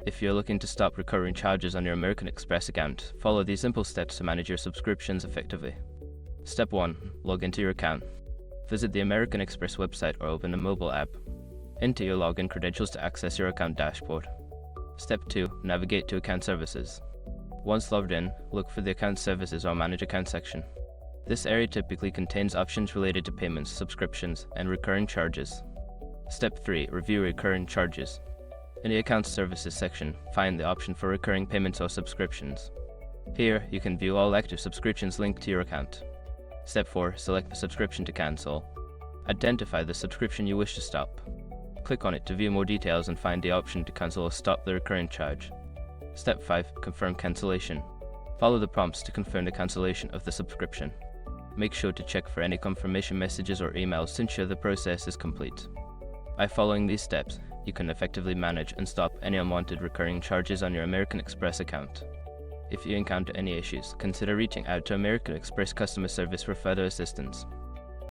If you're looking to stop recurring charges on your American Express account, follow these simple steps to manage your subscriptions effectively. Step 1. Log into your account. Visit the American Express website or open the mobile app. Enter your login credentials to access your account dashboard. Step 2. Navigate to Account Services. Once logged in, look for the Account Services or Manage Account section. This area typically contains options related to payments, subscriptions, and recurring charges. Step 3. Review recurring charges. In the Account Services section, find the option for recurring payments or subscriptions. Here, you can view all active subscriptions linked to your account. Step 4. Select the subscription to cancel. Identify the subscription you wish to stop. Click on it to view more details and find the option to cancel or stop the recurring charge. Step 5. Confirm cancellation. Follow the prompts to confirm the cancellation of the subscription. Make sure to check for any confirmation messages or emails to ensure the process is complete. By following these steps, you can effectively manage and stop any unwanted recurring charges on your American Express account. If you encounter any issues, consider reaching out to American Express customer service for further assistance.